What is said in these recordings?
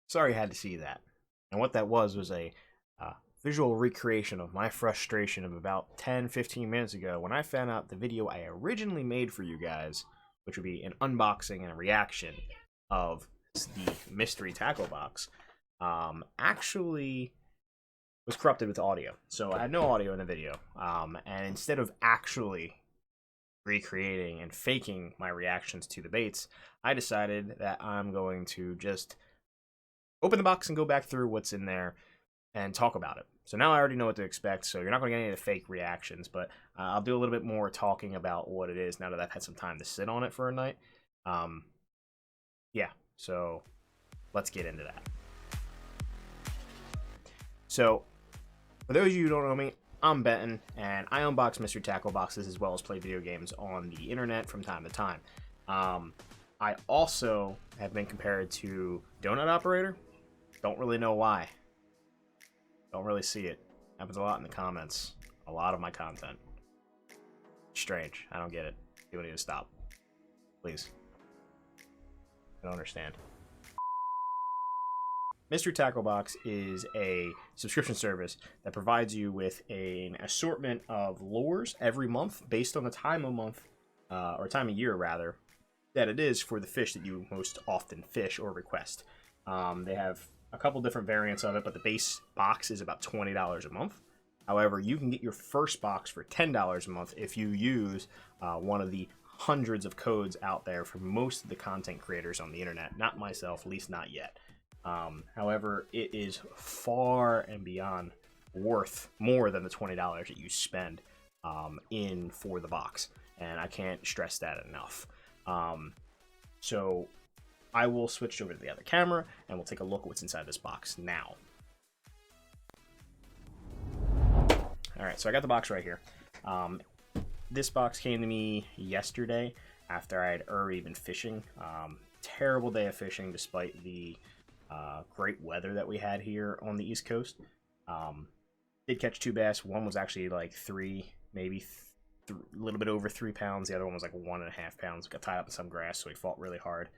Sorry, I had to see that. And what that was a visual recreation of my frustration of about 10-15 minutes ago when I found out the video I originally made for you guys, which would be an unboxing and a reaction of the mystery tackle box, actually was corrupted with audio. So I had no audio in the video. And instead of actually recreating and faking my reactions to the baits, I decided that I'm going to just open the box and go back through what's in there and talk about it. So now I already know what to expect, so you're not going to get any of the fake reactions, but I'll do a little bit more talking about what it is now that I've had some time to sit on it for a night. Yeah, so let's get into that. So, for those of you who don't know me, I'm Benton, and I unbox mystery tackle boxes as well as play video games on the internet from time to time. I also have been compared to Donut Operator. Don't really know why. Don't really see it. Happens a lot in the comments. A lot of my content. Strange. I don't get it. You need to stop. Please. I don't understand. Mystery Tackle Box is a subscription service that provides you with an assortment of lures every month based on the time of month, or time of year rather, that it is for the fish that you most often fish or request. They have a couple different variants of it, but the base box is about $20 a month. However, you can get your first box for $10 a month if you use one of the hundreds of codes out there for most of the content creators on the internet. Not myself, at least not yet. However, it is far and beyond worth more than the $20 that you spend in for the box, and I can't stress that enough. So I will switch over to the other camera and we'll take a look at what's inside this box now. Alright, so I got the box right here. This box came to me yesterday after I had already been fishing. Terrible day of fishing despite the great weather that we had here on the East Coast. Did catch 2 bass. One was actually like 3, maybe a little bit over 3 pounds. The other one was like 1.5 pounds. Got tied up in some grass, so he fought really hard.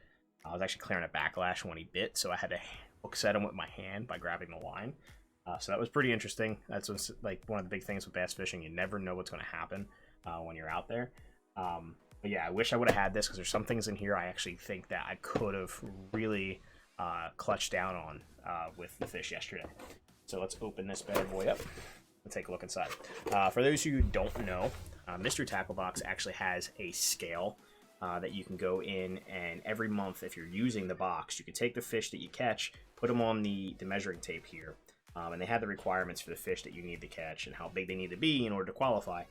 I was actually clearing a backlash when he bit, so I had to hook set him with my hand by grabbing the line. So that was pretty interesting. That's what's, like, one of the big things with bass fishing. You never know what's going to happen when you're out there. But yeah, I wish I would have had this because there's some things in here I actually think that I could have really clutched down on with the fish yesterday. So let's open this bad boy up and take a look inside. For those of you who don't know, Mystery Tackle Box actually has a scale that you can go in, and every month, if you're using the box, you can take the fish that you catch, put them on the measuring tape here, and they have the requirements for the fish that you need to catch and how big they need to be in order to qualify.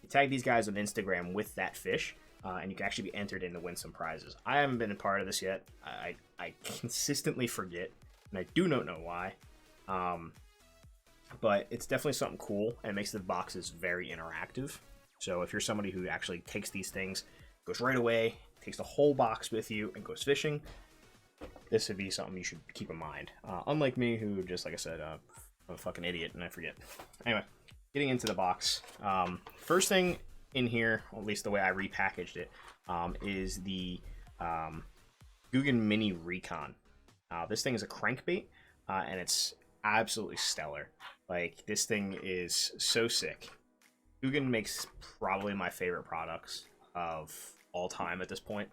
You tag these guys on Instagram with that fish, and you can actually be entered in to win some prizes. I haven't been a part of this yet. I consistently forget, and I do not know why. But it's definitely something cool, and it makes the boxes very interactive. So if you're somebody who actually takes these things, goes right away, takes the whole box with you, and goes fishing, this would be something you should keep in mind. Unlike me, who just, like I said, I'm a fucking idiot, and I forget. Anyway, getting into the box. First thing in here, or at least the way I repackaged it, is the Guggen Mini Recon. This thing is a crankbait, and it's absolutely stellar. Like, this thing is so sick. Guggen makes probably my favorite products of all time at this point.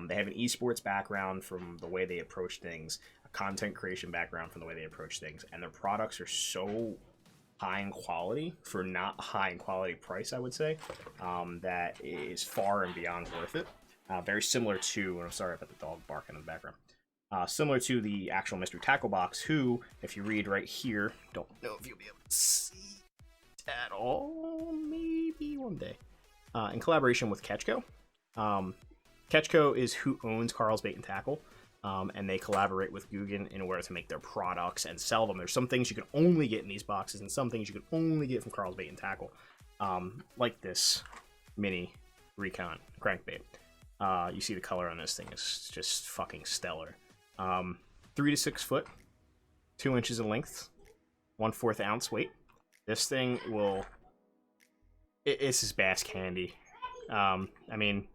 They have an esports background from the way they approach things, a content creation background from the way they approach things, and their products are so high in quality for not high in quality price, I would say, that is far and beyond worth it. Very similar to, I'm sorry about the dog barking in the background, similar to the actual Mystery Tackle Box, who, if you read right here, don't know if you'll be able to see at all, maybe one day, in collaboration with Ketchco. Ketchco is who owns Carl's Bait and Tackle, and they collaborate with Guggen in order to make their products and sell them. There's some things you can only get in these boxes, and some things you can only get from Carl's Bait and Tackle, like this Mini Recon crankbait. You see the color on this thing is just fucking stellar. 3 to 6 foot, 2 inches in length, 1/4 ounce weight. This thing will... It's just bass candy. I mean,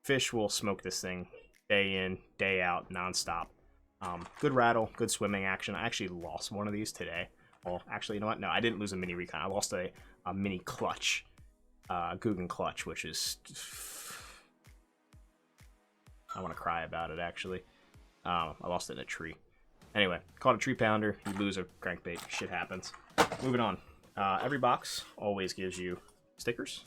fish will smoke this thing day in, day out, nonstop. Good rattle, good swimming action. I actually lost one of these today. Well, actually, you know what? No, I didn't lose a mini recon. I lost a mini clutch, Guggen clutch, which is... I want to cry about it, actually. I lost it in a tree. Anyway, caught a tree pounder. You lose a crankbait. Shit happens. Moving on. Every box always gives you stickers.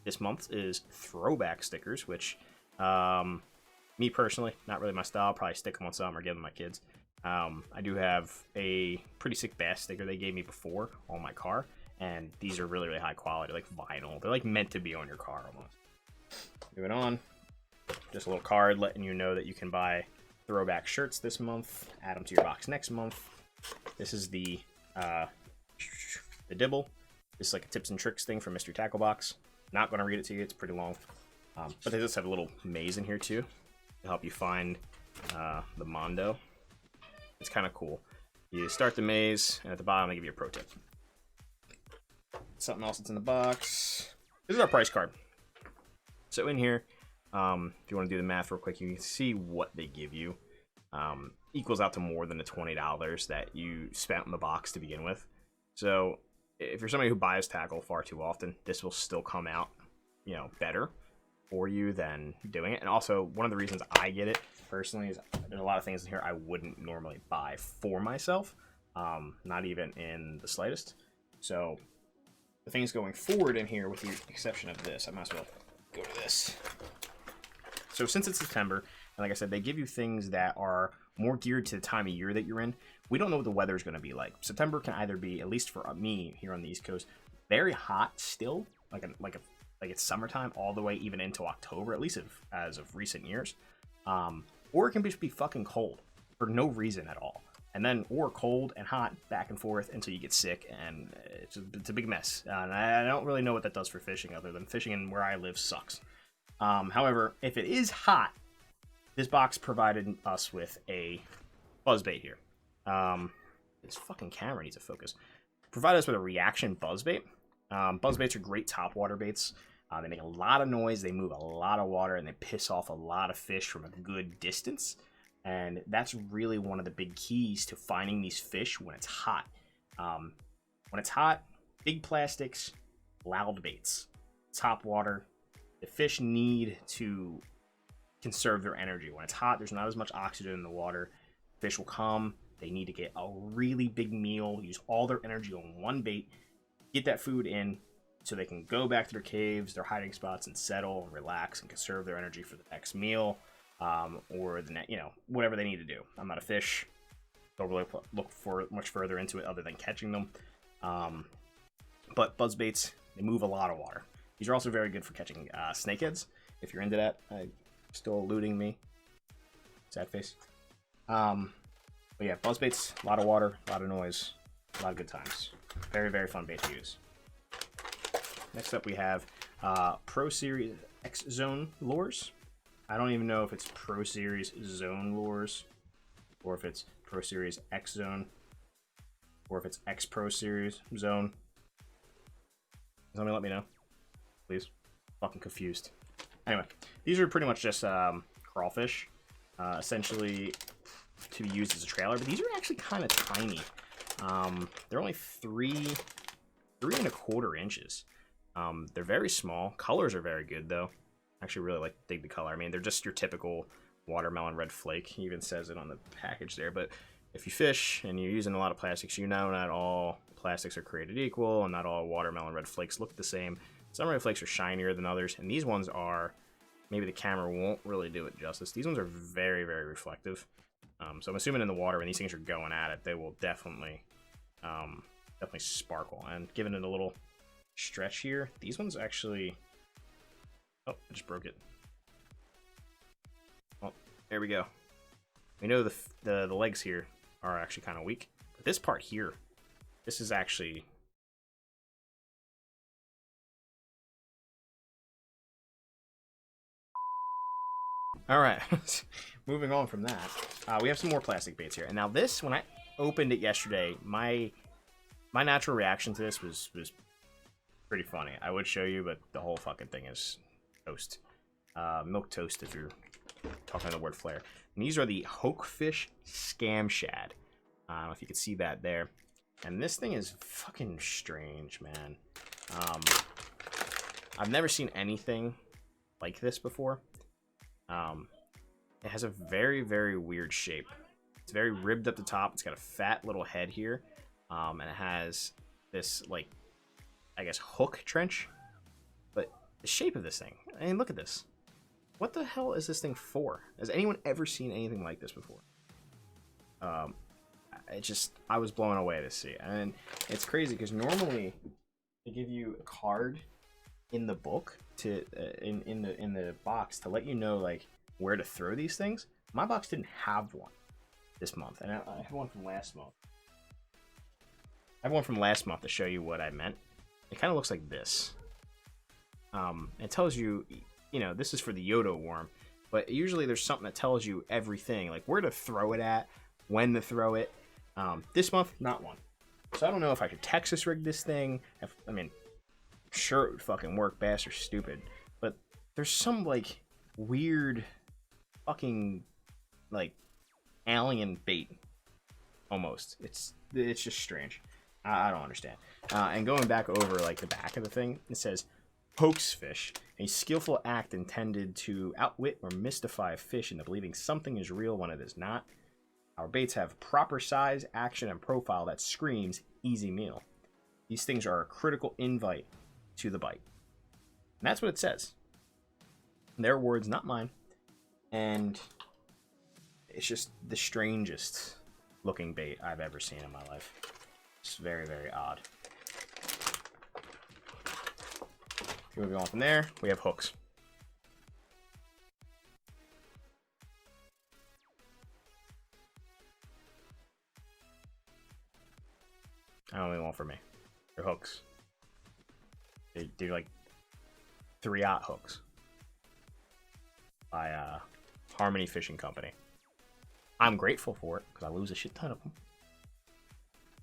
This month is throwback stickers, which, me personally, not really my style. Probably stick them on some or give them to my kids. I do have a pretty sick bass sticker they gave me before on my car, and these are really, really high quality, like vinyl. They're like meant to be on your car almost. Moving on, just a little card letting you know that you can buy throwback shirts this month, add them to your box next month. This is the dibble. This is like a tips and tricks thing from Mystery Tackle Box. Not going to read it to you, it's pretty long. But they just have a little maze in here too to help you find the Mondo. It's kind of cool. You start the maze, and at the bottom they give you a pro tip. Something else that's in the box. This is our price card. So in here, if you want to do the math real quick, you can see what they give you. Equals out to more than the $20 that you spent on the box to begin with. So if you're somebody who buys tackle far too often, this will still come out, you know, better for you than doing it. And also, one of the reasons I get it personally is there's a lot of things in here I wouldn't normally buy for myself, not even in the slightest. So the things going forward in here, with the exception of this, I might as well go to this. So since it's September, and like I said, they give you things that are more geared to the time of year that you're in. We don't know what the weather is going to be like. September can either be, at least for me here on the East Coast, very hot still, like it's summertime all the way even into October, at least as of recent years. Or it can just be fucking cold for no reason at all. And then, or cold and hot back and forth until you get sick, and it's a big mess. And I don't really know what that does for fishing, other than fishing in where I live sucks. However, if it is hot, this box provided us with a buzzbait here. This fucking camera needs a focus. Provided us with a reaction buzzbait. Buzzbaits are great topwater baits. They make a lot of noise, they move a lot of water, and they piss off a lot of fish from a good distance. And that's really one of the big keys to finding these fish when it's hot. When it's hot, big plastics, loud baits, top water. The fish need to conserve their energy. When it's hot, there's not as much oxygen in the water. Fish will come. They need to get a really big meal, use all their energy on one bait, get that food in, so they can go back to their caves, their hiding spots, and settle and relax and conserve their energy for the next meal, or the next, whatever they need to do. I'm not a fish. Don't really look for much further into it other than catching them. But buzzbaits, they move a lot of water. These are also very good for catching snakeheads. If you're into that, still eluding me. Sad face. But yeah, buzzbaits, a lot of water, a lot of noise, a lot of good times. Very, very fun bait to use. Next up we have Pro Series X Zone lures. I don't even know if it's Pro Series Zone lures, or if it's Pro Series X Zone, or if it's X Pro Series Zone. Somebody let me know, please. Fucking confused. Anyway, these are pretty much just crawfish, essentially to be used as a trailer, but these are actually kind of tiny. They're only 3.25 inches. They're very small. Colors are very good though. Actually really dig the color. I mean, they're just your typical watermelon red flake. He even says it on the package there. But if you fish and you're using a lot of plastics, you know not all plastics are created equal, and not all watermelon red flakes look the same. Some red flakes are shinier than others, and these ones are, maybe the camera won't really do it justice. These ones are very, very reflective. So I'm assuming in the water when these things are going at it, they will definitely sparkle. And giving it a little stretch here, these ones actually, oh, I just broke it. Well, there we go. We know the legs here are actually kind of weak, but this part here, this is actually, all right. Moving on from that, we have some more plastic baits here. And now this, when I opened it yesterday, my natural reaction to this was pretty funny. I would show you, but the whole fucking thing is toast. Milk toast if you're talking about the word flare. And these are the Hokefish Scam Shad. I don't know if you can see that there. And this thing is fucking strange, man. I've never seen anything like this before. It has a very, very weird shape. It's very ribbed up the top. It's got a fat little head here. And it has this, like, I guess, hook trench. But the shape of this thing, I mean, look at this. What the hell is this thing for? Has anyone ever seen anything like this before? I was blown away to see. And it's crazy because normally they give you a card in the book to in the box to let you know, like, where to throw these things. My box didn't have one this month, and I have one from last month. I have one from last month to show you what I meant. It kind of looks like this. It tells you, you know, this is for the Yodo worm, but usually there's something that tells you everything, like where to throw it at, when to throw it. This month, not one. So I don't know if I should Texas rig this thing. I mean, sure it would fucking work, bass or stupid, but there's some, like, weird fucking, like, alien bait almost. It's just strange. I don't understand. And going back over, like, the back of the thing, it says hoax fish, a skillful act intended to outwit or mystify a fish into believing something is real when it is not. Our baits have proper size, action, and profile that screams easy meal. These things are a critical invite to the bite. And that's what it says. Their words, not mine. And it's just the strangest looking bait I've ever seen in my life. It's very, very odd. Moving on from there, we have hooks. I don't really want for me. They're hooks. They're like 3-aught hooks by Harmony Fishing Company. I'm grateful for it because I lose a shit ton of them.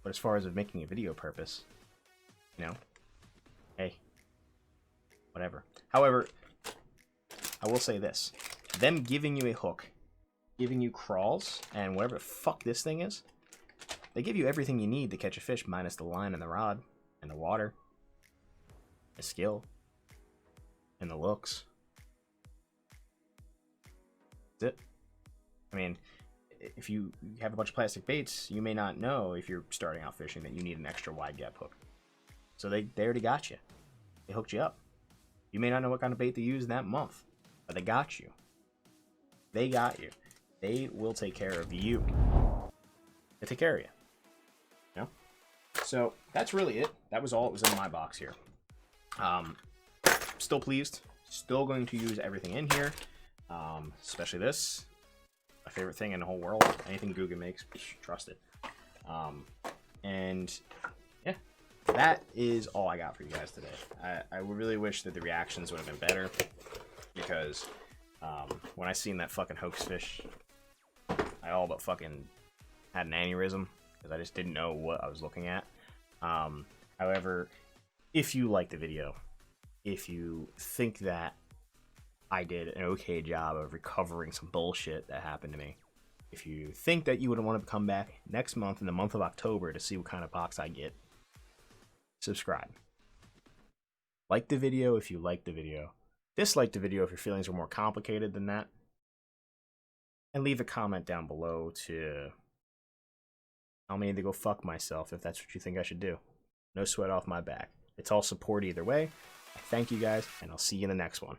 But as far as making a video purpose, you know, hey, whatever. However, I will say this. Them giving you a hook, giving you crawls, and whatever the fuck this thing is, they give you everything you need to catch a fish minus the line and the rod and the water, the skill, and the looks. That's it. I mean, if you have a bunch of plastic baits, you may not know if you're starting out fishing that you need an extra wide gap hook. So they already got you. They hooked you up. You may not know what kind of bait to use that month, but they got you. They got you. They will take care of you. They take care of you. You know? So that's really it. That was all that was in my box here. Still pleased. Still going to use everything in here. Especially this. My favorite thing in the whole world. Anything Google makes, trust it. And yeah, that is all I got for you guys today. I really wish that the reactions would have been better, because when I seen that fucking hoax fish, I all but fucking had an aneurysm because I just didn't know what I was looking at. However, if you like the video, if you think that I did an okay job of recovering some bullshit that happened to me, if you think that you would want to come back next month in the month of October to see what kind of box I get, subscribe. Like the video if you like the video. Dislike the video if your feelings are more complicated than that. And leave a comment down below to tell me to go fuck myself if that's what you think I should do. No sweat off my back. It's all support either way. I thank you guys, and I'll see you in the next one.